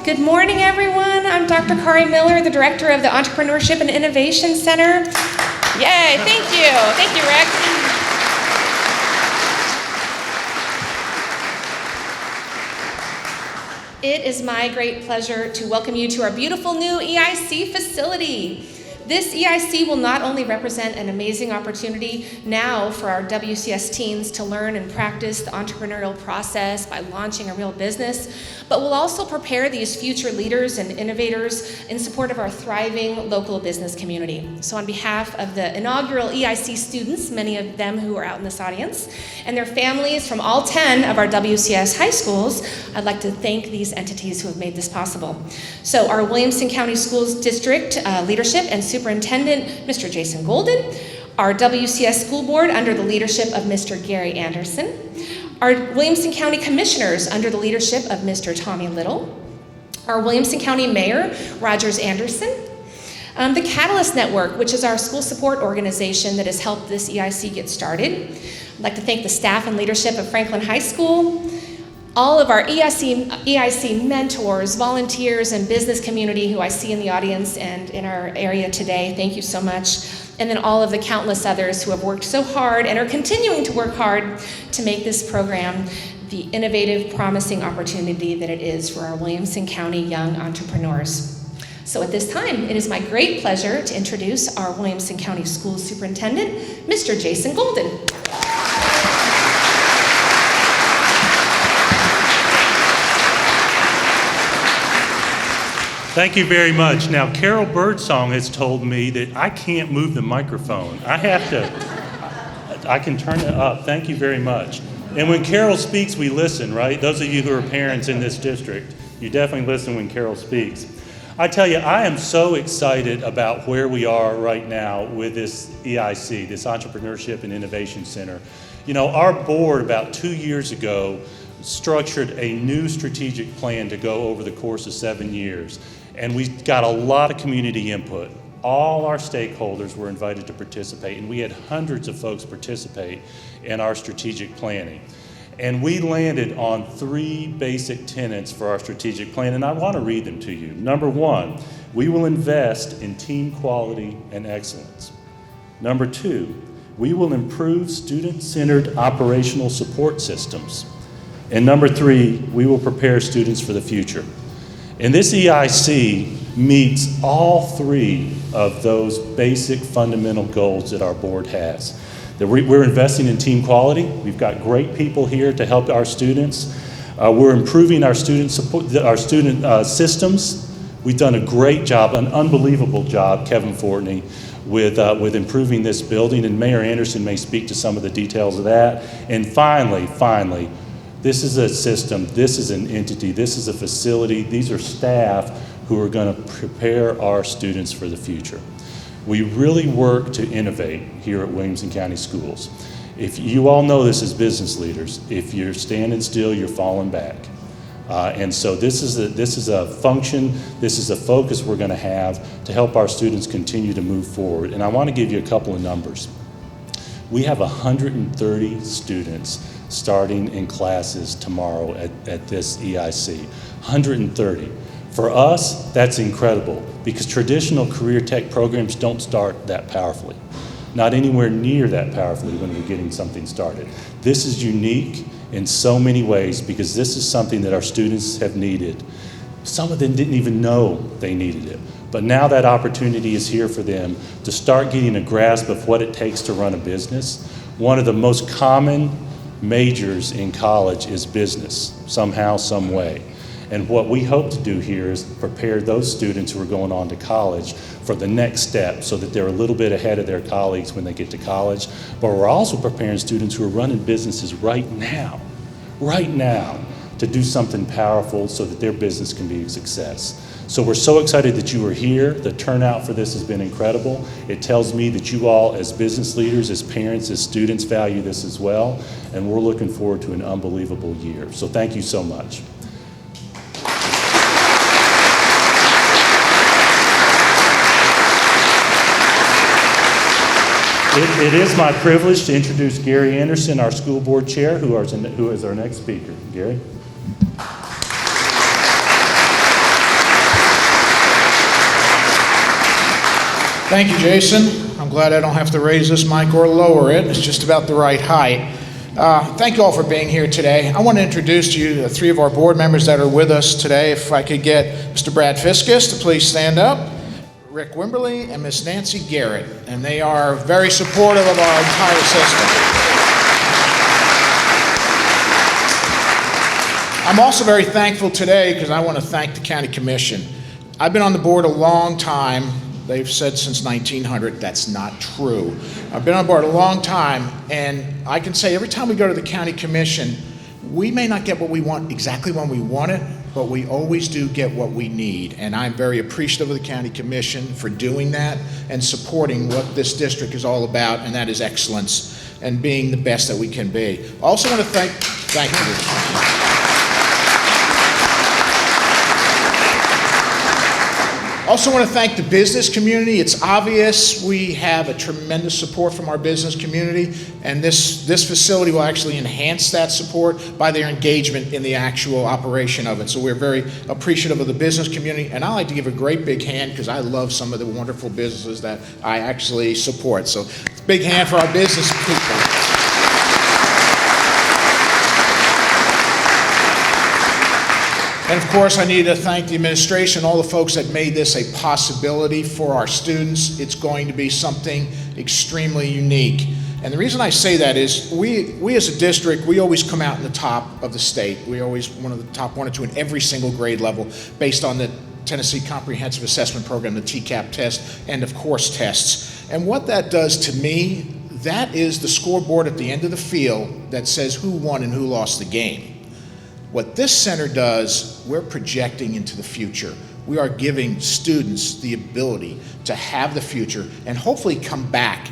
Good morning, everyone. I'm Dr. Kari Miller, the director of the Entrepreneurship and Innovation Center. Yay, thank you. Thank you, Rick. It is my great pleasure to welcome you to our beautiful new EIC facility. This EIC will not only represent an amazing opportunity now for our WCS teens to learn and practice the entrepreneurial process by launching a real business, but will also prepare these future leaders and innovators in support of our thriving local business community. So on behalf of the inaugural EIC students, many of them who are out in this audience, and their families from all 10 of our WCS high schools, I'd like to thank these entities who have made this possible. So our Williamson County Schools District leadership and Superintendent, Mr. Jason Golden, our WCS School Board under the leadership of Mr. Gary Anderson, our Williamson County Commissioners under the leadership of Mr. Tommy Little, our Williamson County Mayor, Rogers Anderson, the Catalyst Network, which is our school support organization that has helped this EIC get started. I'd like to thank the staff and leadership of Franklin High School, all of our EIC mentors, volunteers, and business community who I see in the audience and in our area today. Thank you so much. And then all of the countless others who have worked so hard and are continuing to work hard to make this program the innovative, promising opportunity that it is for our Williamson County young entrepreneurs. So at this time, it is my great pleasure to introduce our Williamson County Schools Superintendent, Mr. Jason Golden. Thank you very much. Now, Carol Birdsong has told me that I can't move the microphone. I can turn it up. Thank you very much. And when Carol speaks, we listen, right? Those of you who are parents in this district, you definitely listen when Carol speaks. I tell you, I am so excited about where we are right now with this EIC, this Entrepreneurship and Innovation Center. You know, our board about 2 years ago structured a new strategic plan to go over the course of 7 years. And we got a lot of community input. All our stakeholders were invited to participate, and we had hundreds of folks participate in our strategic planning. And we landed on 3 basic tenets for our strategic plan, and I want to read them to you. Number 1, we will invest in team quality and excellence. Number 2, we will improve student-centered operational support systems. And number 3, we will prepare students for the future. And this EIC meets all 3 of those basic fundamental goals that our board has. That we're investing in team quality. We've got great people here to help our students. We're improving our student support, our student systems. We've done a great job, an unbelievable job, Kevin Fortney, with improving this building. And Mayor Anderson may speak to some of the details of that. And finally, this is a system, this is an entity, this is a facility, these are staff who are going to prepare our students for the future. We really work to innovate here at Williamson County Schools. If you all know this as business leaders, if you're standing still, you're falling back. And so this is a function, this is a focus we're going to have to help our students continue to move forward. And I want to give you a couple of numbers. We have 130 students starting in classes tomorrow at this EIC. 130. For us, that's incredible because traditional career tech programs don't start that powerfully. Not anywhere near that powerfully when we're getting something started. This is unique in so many ways because this is something that our students have needed. Some of them didn't even know they needed it. But now that opportunity is here for them to start getting a grasp of what it takes to run a business. One of the most common majors in college is business, somehow, some way. And what we hope to do here is prepare those students who are going on to college for the next step so that they're a little bit ahead of their colleagues when they get to college. But we're also preparing students who are running businesses right now, to do something powerful so that their business can be a success. So we're so excited that you are here. The turnout for this has been incredible. It tells me that you all as business leaders, as parents, as students value this as well. And we're looking forward to an unbelievable year. So thank you so much. It is my privilege to introduce Gary Anderson, our school board chair, who is our next speaker. Gary? Thank you, Jason. I'm glad I don't have to raise this mic or lower it. It's just about the right height. Thank you all for being here today. I want to introduce to you three of our board members that are with us today. If I could get Mr. Brad Fiskus to please stand up, Rick Wimberly, and Miss Nancy Garrett. And they are very supportive of our entire system. I'm also very thankful today because I want to thank the County Commission. I've been on the board a long time. They've said since 1900. That's not true. I've been on board a long time, and I can say every time we go to the County Commission, we may not get what we want exactly when we want it, but we always do get what we need. And I'm very appreciative of the County Commission for doing that and supporting what this district is all about, and that is excellence and being the best that we can be. I also want to thank you. Also want to thank the business community. It's obvious we have a tremendous support from our business community, and this facility will actually enhance that support by their engagement in the actual operation of it. So we're very appreciative of the business community, and I like to give a great big hand because I love some of the wonderful businesses that I actually support. So big hand for our business people. And of course, I need to thank the administration, all the folks that made this a possibility for our students. It's going to be something extremely unique. And the reason I say that is we as a district, we always come out in the top of the state. We always one of the top 1 or 2 in every single grade level based on the Tennessee Comprehensive Assessment Program, the TCAP test, and of course tests. And what that does to me, that is the scoreboard at the end of the field that says who won and who lost the game. What this center does, we're projecting into the future. We are giving students the ability to have the future and hopefully come back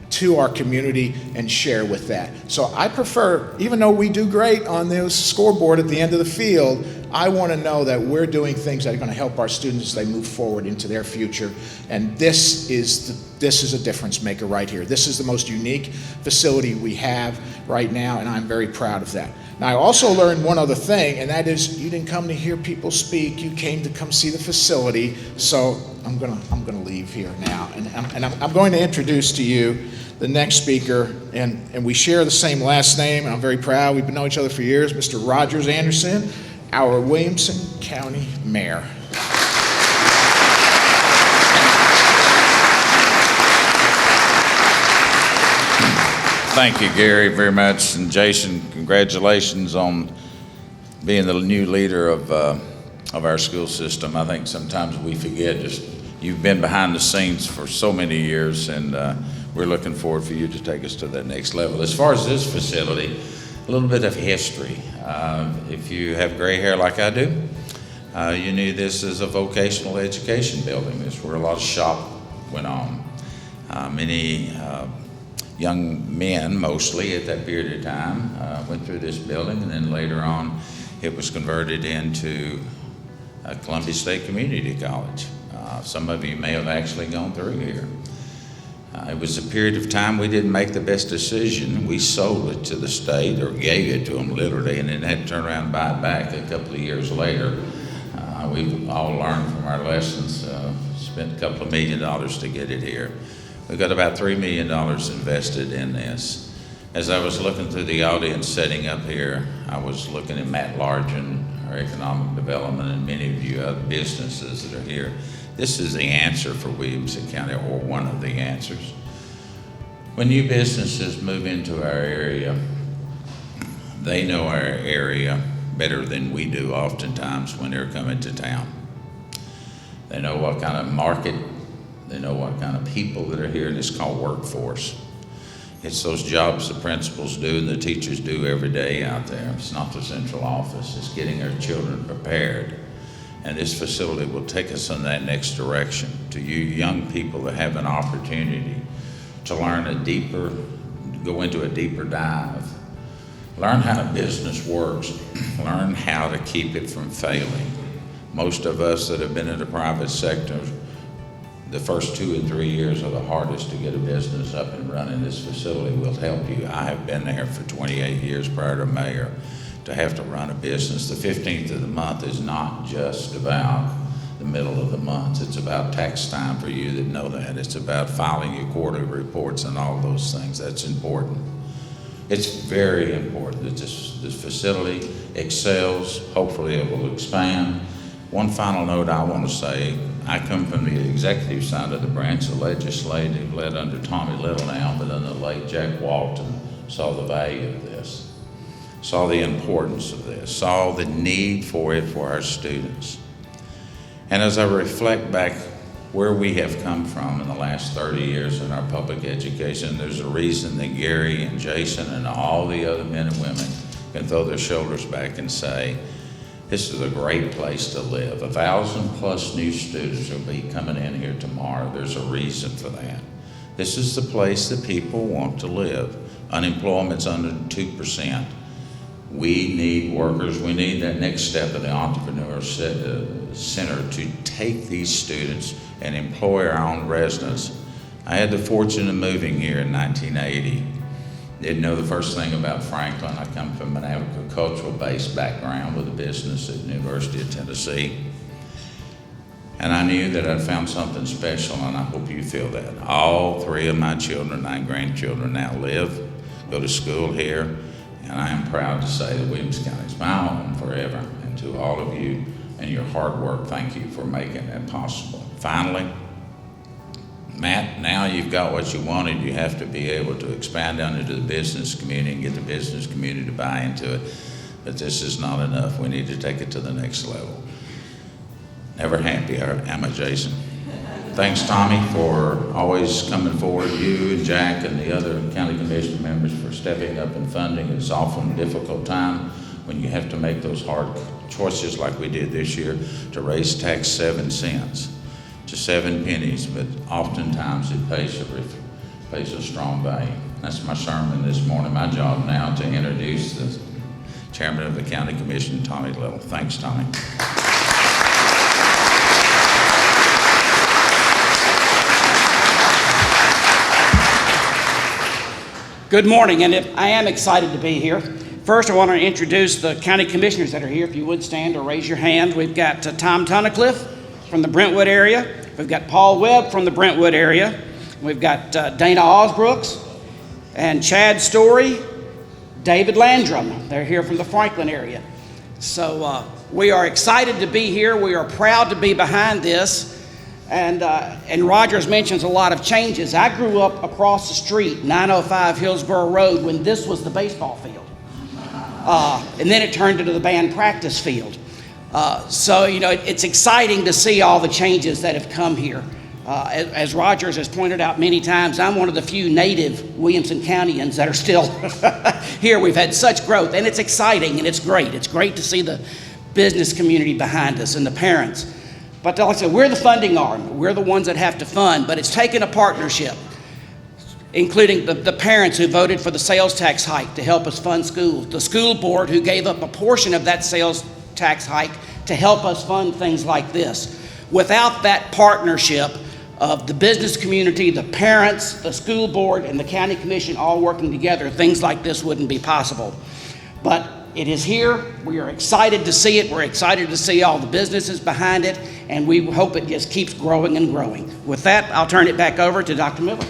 to our community and share with that. So I prefer, even though we do great on this scoreboard at the end of the field, I want to know that we're doing things that are going to help our students as they move forward into their future. And this is a difference maker right here. This is the most unique facility we have right now, and I'm very proud of that. Now, I also learned one other thing, and that is you didn't come to hear people speak. You came to come see the facility. So I'm gonna leave here now, and I'm going to introduce to you the next speaker, and we share the same last name, and I'm very proud. We've known each other for years, Mr. Rogers Anderson, our Williamson County Mayor. Thank you, Gary, very much. And Jason, congratulations on being the new leader of our school system. I think sometimes we forget just you've been behind the scenes for so many years, and we're looking forward for you to take us to that next level. As far as this facility, a little bit of history. If you have gray hair like I do, you knew this is a vocational education building. This is where a lot of shop went on. Many young men, mostly at that period of time, went through this building, and then later on it was converted into Columbia State Community College. Some of you may have actually gone through here. It was a period of time we didn't make the best decision. We sold it to the state, or gave it to them literally, and then had to turn around and buy it back a couple of years later. We've all learned from our lessons, spent a couple of $1 million to get it here. We've got about $3 million invested in this. As I was looking through the audience setting up here, I was looking at Matt Largent, our economic development, and many of you other businesses that are here. This is the answer for Williamson County, or one of the answers. When new businesses move into our area, they know our area better than we do oftentimes when they're coming to town. They know what kind of market, they know what kind of people that are here, and it's called workforce. It's those jobs the principals do and the teachers do every day out there. It's not the central office, it's getting our children prepared. And this facility will take us in that next direction. To you young people that have an opportunity to learn go into a deeper dive, learn how business works, learn how to keep it from failing. Most of us that have been in the private sector, the first 2 and 3 years are the hardest to get a business up and running. This facility will help you. I have been there for 28 years prior to mayor to have to run a business. The 15th of the month is not just about the middle of the month. It's about tax time for you that know that. It's about filing your quarterly reports and all those things. That's important. It's very important that this facility excels. Hopefully it will expand. One final note I want to say, I come from the executive side of the branch, the legislative, led under Tommy Little now, but then the late Jack Walton saw the value of this, saw the importance of this, saw the need for it for our students. And as I reflect back where we have come from in the last 30 years in our public education, there's a reason that Gary and Jason and all the other men and women can throw their shoulders back and say, this is a great place to live. 1,000+ new students will be coming in here tomorrow. There's a reason for that. This is the place that people want to live. Unemployment's under 2%. We need workers. We need that next step of the Entrepreneurship Center to take these students and employ our own residents. I had the fortune of moving here in 1980. Didn't know the first thing about Franklin. I come from an agricultural-based background with a business at the University of Tennessee. And I knew that I'd found something special, and I hope you feel that. All 3 of my children, 9 grandchildren now live, go to school here, and I am proud to say that Williamson County is my home forever. And to all of you and your hard work, thank you for making that possible. Finally, Matt, now you've got what you wanted. You have to be able to expand out into the business community and get the business community to buy into it. But this is not enough. We need to take it to the next level. Never happy, am I, Jason? Thanks, Tommy, for always coming forward. You and Jack and the other county commission members for stepping up and funding. It's often a difficult time when you have to make those hard choices like we did this year to raise tax 7 cents. To 7 pennies, but oftentimes it pays a strong value. That's my sermon this morning. My job now to introduce the chairman of the county commission, Tommy Little. Thanks, Tommy. Good morning, and I am excited to be here. First, I want to introduce the county commissioners that are here. If you would stand or raise your hand. We've got Tom Tunnicliffe from the Brentwood area. We've got Paul Webb from the Brentwood area. We've got Dana Osbrooks and Chad Story, David Landrum. They're here from the Franklin area. So we are excited to be here. We are proud to be behind this. And Rogers mentions a lot of changes. I grew up across the street, 905 Hillsborough Road, when this was the baseball field. And then it turned into the band practice field. So, you know, it's exciting to see all the changes that have come here. As Rogers has pointed out many times, I'm one of the few native Williamson Countyans that are still here. We've had such growth, and it's exciting, and it's great. It's great to see the business community behind us and the parents. But like I said, we're the funding arm. We're the ones that have to fund, but it's taken a partnership, including the parents who voted for the sales tax hike to help us fund schools, the school board who gave up a portion of that sales tax hike to help us fund things like this. Without that partnership of the business community, the parents, the school board, and the county commission all working together, things like this wouldn't be possible. But it is here. We are excited to see it. We're excited to see all the businesses behind it, and we hope it just keeps growing and growing. With that, I'll turn it back over to Dr. Miller.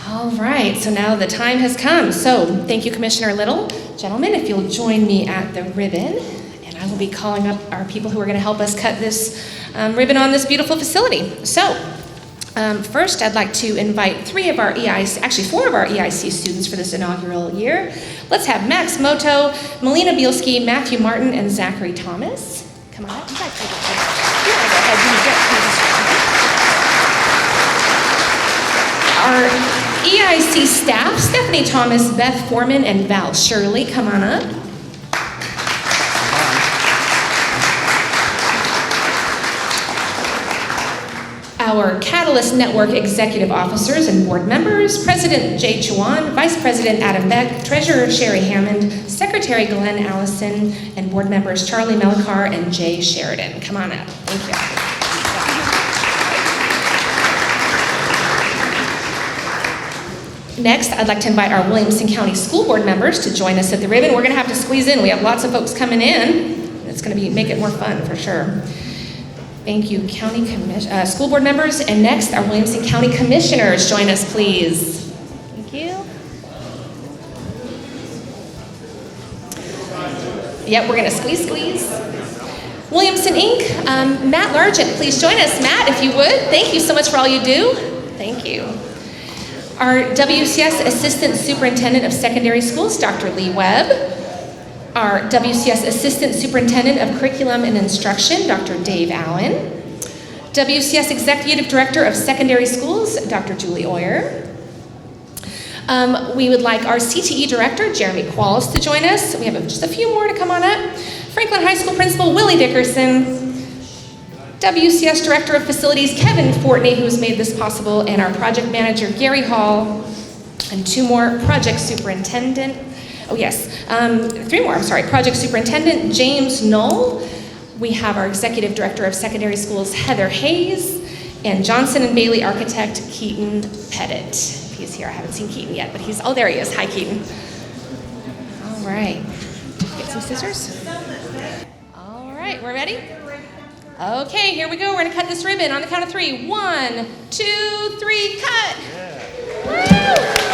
All right, so now the time has come. So thank you, Commissioner Little. Gentlemen, if you'll join me at the ribbon, and I will be calling up our people who are going to help us cut this ribbon on this beautiful facility. So first, I'd like to invite 4 of our EIC students for this inaugural year. Let's have Max Moto, Melina Bielski, Matthew Martin, and Zachary Thomas. Come on up. You guys take it. You want to go ahead and get our EIC staff, Stephanie Thomas, Beth Foreman, and Val Shirley, come on up. Our Catalyst Network executive officers and board members, President Jay Chuan, Vice President Adam Beck, Treasurer Sherry Hammond, Secretary Glenn Allison, and board members Charlie Melikar and Jay Sheridan. Come on up. Thank you. Next, I'd like to invite our Williamson County School Board members to join us at the ribbon. We're going to have to squeeze in. We have lots of folks coming in. It's going to make it more fun for sure. Thank you, School Board members. And next, our Williamson County Commissioners. Join us, please. Thank you. Yep, we're going to squeeze. Williamson Inc., Matt Largent, please join us. Matt, if you would. Thank you so much for all you do. Thank you. Our WCS Assistant Superintendent of Secondary Schools, Dr. Lee Webb. Our WCS Assistant Superintendent of Curriculum and Instruction, Dr. Dave Allen. WCS Executive Director of Secondary Schools, Dr. Julie Oyer. We would like our CTE Director, Jeremy Qualls, to join us. We have just a few more to come on up. Franklin High School Principal, Willie Dickerson. WCS Director of Facilities, Kevin Fortney, who's made this possible, and our Project Manager, Gary Hall. And two more, Project Superintendent. Three more, Project Superintendent, James Knoll. We have our Executive Director of Secondary Schools, Heather Hayes, and Johnson and Bailey Architect, Keaton Pettit. If he's here, I haven't seen Keaton yet, but there he is. Hi, Keaton. All right. Get some scissors. All right, we're ready? Okay, here we go. We're gonna cut this ribbon on the count of 3. 1, 2, 3, cut! Yeah. Woo!